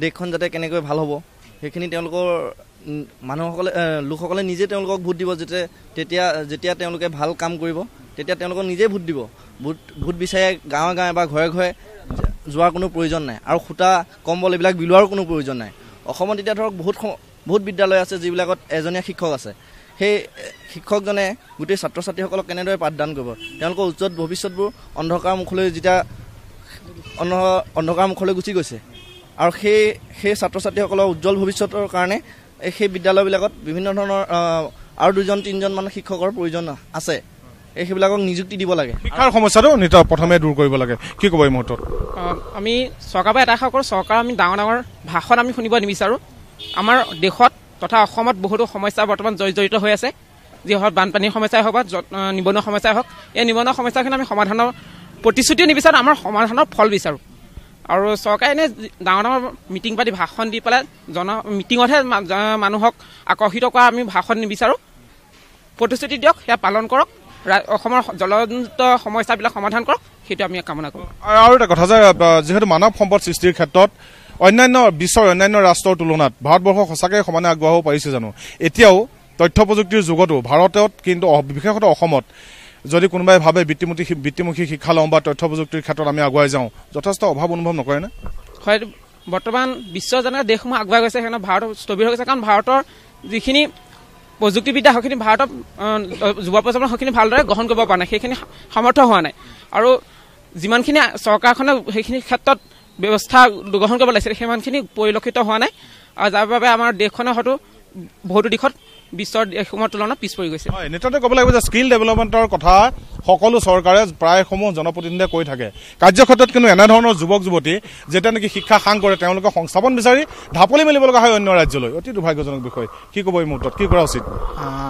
দেশখন যাতে কেনেকৈ ভাল হ'ব সেইখিনি তেওঁলোকৰ লোকসকলে নিজে তেওঁলোকক ভোট দিব যেতিয়া তেওঁলোকে ভাল কাম কৰিব তেতিয়া তেওঁলোকক নিজে ভোট দিব ভোট বিচাৰি গাঁৱে গাঁৱে বা ঘৰে ঘৰে যোৱাৰ কোনো প্ৰয়োজন নাই আৰু সূতা কম্বল এইবিলাক বিলোৱাৰ কোনো প্ৰয়োজন নাই অসমত এতিয়া ধৰক বহুত বিদ্যালয় আছে যিবিলাকত এজনীয়া শিক্ষক আছে সেই শিক্ষকজনে গোটেই ছাত্ৰ ছাত্ৰীসকলক কেনেদৰে পাঠদান কৰিব তেওঁলোকৰ উজ্জ্বল ভৱিষ্যতবোৰ অন্ধকাৰ মুখলৈ গুচি গৈছে আৰু সেই ছাত্ৰ ছাত্ৰীসকলৰ উজ্জ্বল ভৱিষ্যতৰ কাৰণে সেই বিদ্যালয়বিলাকত বিভিন্ন ধৰণৰ আৰু 2-3জন মান শিক্ষকৰ প্ৰয়োজন আছে সেইবিলাকক নিযুক্তি দিব লাগে শিক্ষাৰ সমস্যাটো প্ৰথমে দূৰ কৰিব লাগে কি ক'ব এই মুহূৰ্তত আমি চৰকাৰৰ পৰা এটা আশা কৰোঁ চৰকাৰ আমি ডাঙৰ ভাষণ আমি শুনিব নিবিচাৰোঁ আমাৰ দেশত তথা অসমত বহুতো সমস্যা বৰ্তমান জড়িত হৈ আছে যি হওক বানপানীৰ সমস্যাই হওক বা নিবনুৱা সমস্যাই হওক এই নিবনুৱা সমস্যাখিনি আমি সমাধানৰ প্ৰতিশ্ৰুতিও নিবিচাৰোঁ আমাৰ সমাধানৰ ফল বিচাৰোঁ আৰু চৰকাৰে এনে ডাঙৰ মিটিং পাতি ভাষণ দি পেলাই মিটিঙতহে মানুহক আকৰ্ষিত কৰা আমি ভাষণ নিবিচাৰোঁ প্ৰতিশ্ৰুতি দিয়ক সেয়া পালন কৰক অসমৰ জলজনিত সমস্যাবিলাক সমাধান কৰক সেইটো আমি কামনা কৰোঁ আৰু এটা কথা যে যিহেতু মানৱ সম্পদ সৃষ্টিৰ ক্ষেত্ৰত বিশ্বৰ অন্যান্য ৰাষ্ট্ৰৰ তুলনাত ভাৰতবৰ্ষ সঁচাকৈ সমানে আগবঢ়াব পাৰিছে জানো এতিয়াও তথ্য প্ৰযুক্তিৰ যুগতো ভাৰতত কিন্তু বিশেষতঃ অসমত যদি কোনোবাই ভাবে বৃত্তিমুখী শিক্ষা লওঁ বা তথ্য প্ৰযুক্তিৰ ক্ষেত্ৰত আমি আগুৱাই যাওঁ যথেষ্ট অভাৱ অনুভৱ নকৰেনে হয় বৰ্তমান বিশ্বৰ যেনেকৈ দেশসমূহ আগুৱাই গৈছে সেইকাৰণে ভাৰত স্থবিৰ হৈ গৈছে কাৰণ ভাৰতৰ যিখিনি প্ৰযুক্তিবিদ্যা সেইখিনি ভাৰতৰ যুৱ প্ৰজন্মৰ সেইখিনি ভালদৰে গ্ৰহণ কৰিব পৰা নাই সেইখিনি সমৰ্থ হোৱা নাই আৰু যিমানখিনি চৰকাৰখনে সেইখিনি ক্ষেত্ৰত ব্যৱস্থা গ্ৰহণ কৰিব লাগিছিল সিমানখিনি পৰিলক্ষিত হোৱা নাই আৰু যাৰ বাবে আমাৰ দেশখনে হয়তো বহুতো দিশত বিশ্বৰ দেশসমূহৰ তুলনাত পিছ পৰি গৈছে নেতাতে ক'ব লাগিব যে স্কিল ডেভেলপমেণ্টৰ কথা সকলো চৰকাৰে প্ৰায়সমূহ জনপ্ৰতিনিধিয়ে কৈ থাকে কাৰ্যক্ষেত্ৰত কিন্তু এনেধৰণৰ যুৱক যুৱতী যেতিয়া নেকি শিক্ষা সাং কৰে তেওঁলোকে সংস্থাপন বিচাৰি ঢাপলি মেলিব লগা হয় অন্য ৰাজ্যলৈ অতি দুৰ্ভাগ্যজনক বিষয় কি ক'ব এই মুহূৰ্তত কি কৰা উচিত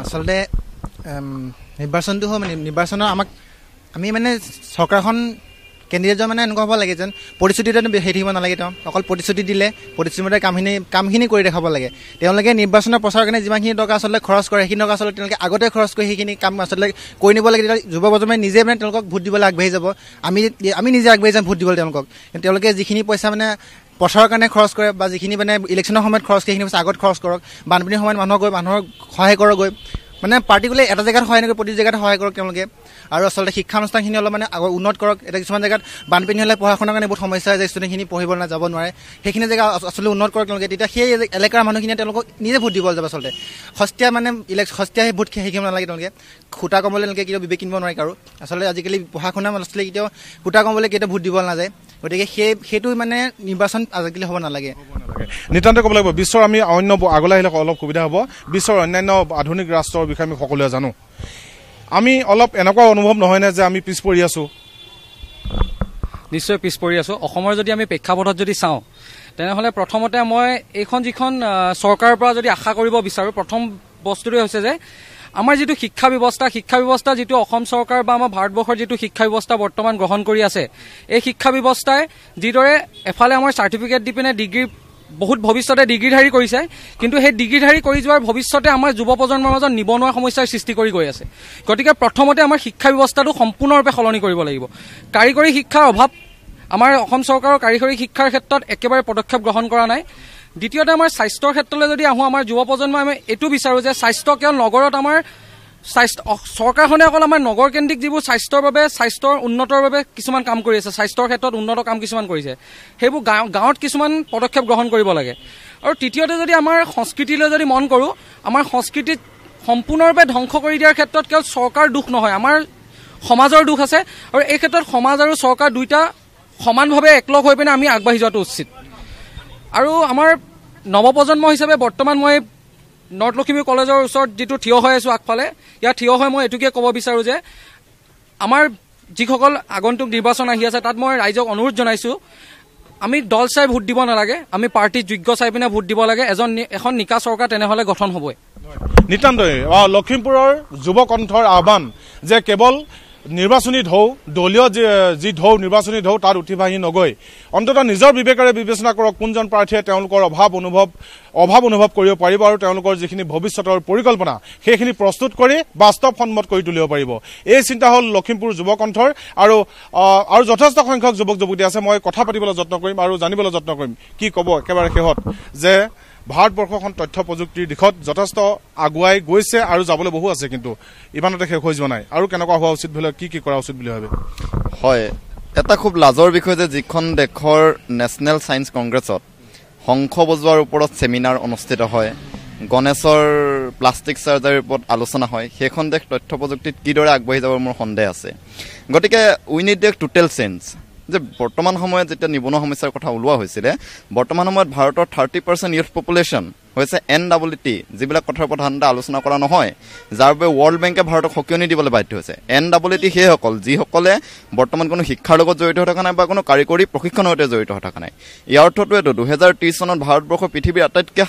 আচলতে নিৰ্বাচনটো হয় মানে নিৰ্বাচনৰ আমাক আমি মানে চৰকাৰখন কেণ্ডিডেটজন মানে এনেকুৱা হ'ব লাগে যেন প্ৰতিশ্ৰুতিটো হেৰি থাকিব নালাগে তেওঁ অকল প্ৰতিশ্ৰুতি দিলে প্ৰতিশ্ৰুতিমতে কামখিনি কৰি দেখাব লাগে তেওঁলোকে নিৰ্বাচনৰ প্ৰচাৰৰ কাৰণে যিমানখিনি টকা আচলতে খৰচ কৰে সেইখিনি টকা আচলতে তেওঁলোকে আগতে খৰচ কৰি সেইখিনি কাম আচলতে কৰি নিব লাগে তেতিয়া যুৱ প্ৰজন্মই নিজে মানে তেওঁলোকক ভোট দিবলৈ আগবাঢ়ি যাব আমি নিজে আগবাঢ়ি যাম ভোট দিবলৈ তেওঁলোকে যিখিনি পইচা মানে প্ৰচাৰৰ কাৰণে খৰচ কৰে বা যিখিনি মানে ইলেকশ্যনৰ সময়ত খৰচ কৰে সেইখিনি পইচা আগত খৰচ কৰক বানপানীৰ সময়ত মানুহক সহায় কৰক গৈ মানে পাৰ্টিকুলাৰ এটা জেগাত সহায় নকৰি প্ৰতি জেগাত সহায় কৰক তেওঁলোকে আৰু আচলতে শিক্ষানুষ্ঠানখিনি অলপ মানে উন্নত কৰক এতিয়া কিছুমান জেগাত বানপানী হ'লে পঢ়া শুনাৰ কাৰণে বহুত সমস্যা হয় যে ষ্টুডেণ্টখিনি পঢ়িব যাব নোৱাৰে সেইখিনি জেগা আচলতে উন্নত কৰক তেওঁলোকে তেতিয়া সেই এলেকাৰ মানুহখিনিয়ে তেওঁলোকক নিজে ভোট দিব যাব আচলতে সস্তীয়া মানে সস্তীয়া ভোট শিকিব নালাগে তেওঁলোকে খুটা কমলৈ তেওঁলোকে কেতিয়াও বিবেক কিনিব নোৱাৰে কাৰো আচলতে আজিকালি পঢ়া শুনা ল'ৰা ছোৱালী কেতিয়াও খুটা কমলৈ কেতিয়াও ভোট দিব নাযায় গতিকে সেইটো মানে নিৰ্বাচন আজিকালি হ'ব নালাগে নিতান্তে ক'ব লাগিব বিশ্বৰ আমি অন্য আগলৈ আহিলে অলপ সুবিধা হ'ব বিশ্বৰ অন্যান্য আধুনিক ৰাষ্ট্ৰৰ বিষয়ে আমি সকলোৱে জানো আমি অলপ এনেকুৱা অনুভৱ নহয়নে যে আমি পিছ পৰি আছোঁ নিশ্চয় পিছ পৰি আছোঁ অসমৰ যদি আমি প্ৰেক্ষাপটত যদি চাওঁ তেনেহ'লে প্ৰথমতে মই এইখন যিখন চৰকাৰৰ পৰা যদি আশা কৰিব বিচাৰোঁ প্ৰথম বস্তুটোৱে হৈছে যে আমাৰ যিটো শিক্ষা ব্যৱস্থা যিটো অসম চৰকাৰ বা আমাৰ ভাৰতবৰ্ষৰ যিটো শিক্ষা ব্যৱস্থা বৰ্তমান গ্ৰহণ কৰি আছে এই শিক্ষা ব্যৱস্থাই যিদৰে এফালে আমাৰ চাৰ্টিফিকেট দি পিনে ডিগ্ৰী বহুত ভৱিষ্যতে ডিগ্ৰীধাৰী কৰিছে কিন্তু সেই ডিগ্ৰীধাৰী কৰি যোৱাৰ ভৱিষ্যতে আমাৰ যুৱ প্ৰজন্মৰ মাজত নিবনুৱা সমস্যাৰ সৃষ্টি কৰি গৈ আছে গতিকে প্ৰথমতে আমাৰ শিক্ষা ব্যৱস্থাটো সম্পূৰ্ণৰূপে সলনি কৰিব লাগিব কাৰিকৰী শিক্ষাৰ অভাৱ আমাৰ অসম চৰকাৰৰ কাৰিকৰী শিক্ষাৰ ক্ষেত্ৰত একেবাৰে পদক্ষেপ গ্ৰহণ কৰা নাই দ্বিতীয়তে আমাৰ স্বাস্থ্যৰ ক্ষেত্ৰলৈ যদি আহোঁ আমাৰ যুৱ প্ৰজন্মই আমি এইটো বিচাৰোঁ যে স্বাস্থ্য কেৱল নগৰত আমাৰ চৰকাৰখনে অকল আমাৰ নগৰ কেন্দ্ৰিক যিবোৰ স্বাস্থ্যৰ উন্নতৰ বাবে কিছুমান কাম কৰি আছে স্বাস্থ্যৰ ক্ষেত্ৰত উন্নত কাম কিছুমান কৰিছে সেইবোৰ গাঁৱত কিছুমান পদক্ষেপ গ্ৰহণ কৰিব লাগে আৰু তৃতীয়তে যদি আমাৰ সংস্কৃতিলৈ যদি মন কৰোঁ আমাৰ সংস্কৃতিত সম্পূৰ্ণৰূপে ধ্বংস কৰি দিয়াৰ ক্ষেত্ৰত কেৱল চৰকাৰ দোষ নহয় আমাৰ সমাজৰ দোষ আছে আৰু এই ক্ষেত্ৰত সমাজ আৰু চৰকাৰ দুইটা সমানভাৱে একলগ হৈ পিনে আমি আগবাঢ়ি যোৱাটো উচিত আৰু আমাৰ নৱপ্ৰজন্ম হিচাপে বৰ্তমান মই নৰ্থ লখিমী কলেজৰ ওচৰত যিটো থিয় হৈ আছোঁ আগফালে ইয়াত থিয় হৈ মই এইটোকে ক'ব বিচাৰোঁ যে আমাৰ যিসকল আগন্তুক নিৰ্বাচন আহি আছে তাত মই ৰাইজক অনুৰোধ জনাইছোঁ আমি দল চাই ভোট দিব নালাগে আমি পাৰ্টিৰ যোগ্য চাই পিনে ভোট দিব লাগে এখন নিকা চৰকাৰ তেনেহ'লে গঠন হ'বই নিতান্তই লখিমপুৰৰ যুৱ কণ্ঠৰ আহ্বান যে কেৱল নিৰ্বাচনী ঢৌ দলীয় যি ঢৌ নিৰ্বাচনী ঢৌ তাত উঠি ভাহি নগৈ অন্ততঃ নিজৰ বিবেকেৰে বিবেচনা কৰক কোনজন প্ৰাৰ্থীয়ে তেওঁলোকৰ অভাৱ অনুভৱ কৰিব পাৰিব আৰু তেওঁলোকৰ যিখিনি ভৱিষ্যতৰ পৰিকল্পনা সেইখিনি প্ৰস্তুত কৰি বাস্তৱসন্মত কৰি তুলিব পাৰিব এই চিন্তা হ'ল লখিমপুৰ যুৱ কণ্ঠৰ আৰু যথেষ্ট সংখ্যক যুৱক যুৱতী আছে মই কথা পাতিবলৈ যত্ন কৰিম আৰু জানিবলৈ যত্ন কৰিম কি ক'ব একেবাৰে শেহত যে ভাৰতবৰ্ষখন তথ্য প্ৰযুক্তিৰ দিশত যথেষ্ট আগুৱাই গৈছে আৰু যাবলৈ বহু আছে কিন্তু ইমানতে শেষ হৈ যোৱা নাই আৰু কেনেকুৱা হোৱা উচিত বুলি কি কৰা উচিত বুলি ভাবে হয় এটা খুব লাজৰ বিষয় যে যিখন দেশৰ নেশ্যনেল ছায়েন্স কংগ্ৰেছত শংখ বজোৱাৰ ওপৰত ছেমিনাৰ অনুষ্ঠিত হয় গণেশৰ প্লাষ্টিক চাৰ্জাৰীৰ ওপৰত আলোচনা হয় সেইখন দেশ তথ্য প্ৰযুক্তিত কিদৰে আগবাঢ়ি যাবৰ মোৰ সন্দেহ আছে গতিকে উই নিড এ টোটেল চেঞ্জ যে বৰ্তমান সময়ত যেতিয়া নিবনুৱা সমস্যাৰ কথা ওলোৱা হৈছিলে বৰ্তমান সময়ত ভাৰতৰ 30% ইউথ পপুলেশ্যন হৈছে NWT যিবিলাক কথাৰ প্ৰধানতে আলোচনা কৰা নহয় যাৰ বাবে ৱৰ্ল্ড বেংকে ভাৰতক সকিয়নি দিবলৈ বাধ্য হৈছে NWT সেইসকল যিসকলে বৰ্তমান কোনো শিক্ষাৰ লগত জড়িত হৈ থকা নাই বা কোনো কাৰিকৰী প্ৰশিক্ষণৰ সৈতে জড়িত হৈ থকা নাই ইয়াৰ অৰ্থটো এইটো 2030 চনত ভাৰতবৰ্ষ পৃথিৱীৰ আটাইতকৈ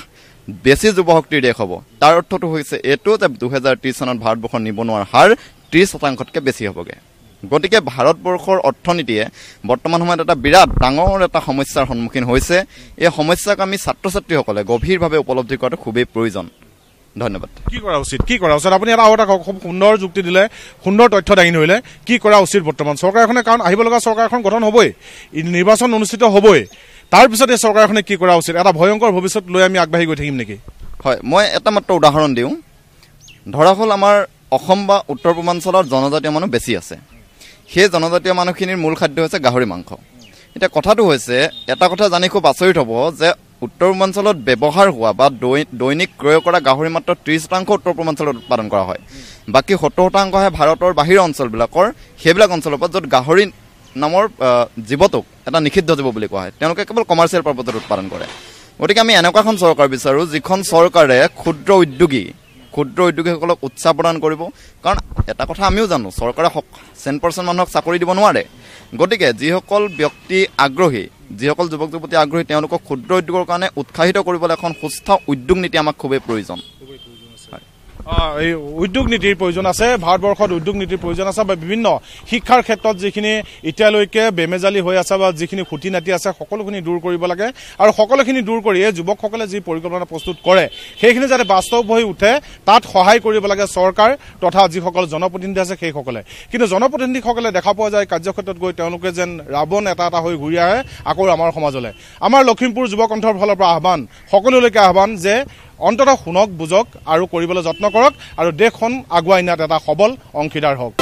বেছি যুৱশক্তিৰ দেশ হ'ব তাৰ অৰ্থটো হৈছে এইটো যে 2030 চনত ভাৰতবৰ্ষৰ নিবনুৱাৰ হাৰ 30%তকৈ বেছি হ'বগৈ গতিকে ভাৰতবৰ্ষৰ অৰ্থনীতিয়ে বৰ্তমান সময়ত এটা বিৰাট ডাঙৰ এটা সমস্যাৰ সন্মুখীন হৈছে এই সমস্যাক আমি ছাত্ৰ ছাত্ৰীসকলে গভীৰভাৱে উপলব্ধি কৰাটো খুবেই প্ৰয়োজন ধন্যবাদ কি কৰা উচিত আপুনি এটা খুব সুন্দৰ যুক্তি দিলে সুন্দৰ তথ্য দাঙি ধৰিলে কি কৰা উচিত বৰ্তমান চৰকাৰখনে কাৰণ আহিব লগা চৰকাৰখন গঠন হ'বই নিৰ্বাচন অনুষ্ঠিত হ'বই তাৰপিছত এই চৰকাৰখনে কি কৰা উচিত এটা ভয়ংকৰ ভৱিষ্যত লৈ আমি আগবাঢ়ি গৈ থাকিম নেকি হয় মই এটা মাত্ৰ উদাহৰণ দিওঁ ধৰা হ'ল আমাৰ অসম বা উত্তৰ পূৰ্বাঞ্চলৰ জনজাতীয় মানুহ বেছি আছে সেই জনজাতীয় মানুহখিনিৰ মূল খাদ্য হৈছে গাহৰি মাংস এতিয়া কথাটো হৈছে এটা কথা জানি খুব আচৰিত হ'ব যে উত্তৰ পূৰ্বাঞ্চলত ব্যৱহাৰ হোৱা বা দৈনিক ক্ৰয় কৰা গাহৰি মাত্ৰ 30% উত্তৰ পূৰ্বাঞ্চলত উৎপাদন কৰা হয়। বাকী 70%হে ভাৰতৰ বাহিৰৰ অঞ্চলবিলাকৰ সেইবিলাক অঞ্চলৰ পৰা য'ত গাহৰি নামৰ জীৱটোক এটা নিষিদ্ধ জীৱ বুলি কোৱা হয়, তেওঁলোকে কেৱল কমাৰ্চিয়েল পাৰ্পজত উৎপাদন কৰে। গতিকে আমি এনেকুৱা এখন চৰকাৰ বিচাৰোঁ যিখন চৰকাৰে ক্ষুদ্ৰ উদ্যোগীসকলক উৎসাহ প্ৰদান কৰিব। কাৰণ এটা কথা আমিও জানো, চৰকাৰে 100% মানুহক চাকৰি দিব নোৱাৰে। গতিকে যিসকল ব্যক্তি আগ্ৰহী, যিসকল যুৱক যুৱতী আগ্ৰহী, তেওঁলোকক ক্ষুদ্ৰ উদ্যোগৰ কাৰণে উৎসাহিত কৰিবলৈ এখন সুস্থ উদ্যোগ নীতি আমাক খুবেই প্ৰয়োজন। এই উদ্যোগ নীতিৰ প্ৰয়োজন আছে, ভাৰতবৰ্ষত উদ্যোগ নীতিৰ প্ৰয়োজন আছে বা বিভিন্ন শিক্ষাৰ ক্ষেত্ৰত যিখিনি এতিয়ালৈকে বেমেজালি হৈ আছে বা যিখিনি খুঁটি নাটি আছে সকলোখিনি দূৰ কৰিব লাগে। আৰু সকলোখিনি দূৰ কৰি এই যুৱকসকলে যি পৰিকল্পনা প্ৰস্তুত কৰে সেইখিনি যাতে বাস্তৱ হৈ উঠে তাত সহায় কৰিব লাগে চৰকাৰ তথা যিসকল জনপ্ৰতিনিধি আছে সেইসকলে। কিন্তু জনপ্ৰতিনিধিসকলে দেখা পোৱা যায় কাৰ্যক্ষেত্ৰত গৈ তেওঁলোকে যেন ৰাৱণ এটা হৈ ঘূৰি আহে আকৌ আমাৰ সমাজলৈ। আমাৰ লখিমপুৰ যুৱ কণ্ঠৰ ফালৰ পৰা আহ্বান, সকলোলৈকে আহ্বান যে অন্ততঃ শুনক, বুজক আৰু কৰিবলৈ যত্ন কৰক আৰু দেশখন আগুৱাই নিয়াত এটা সবল অংশীদাৰ হওক।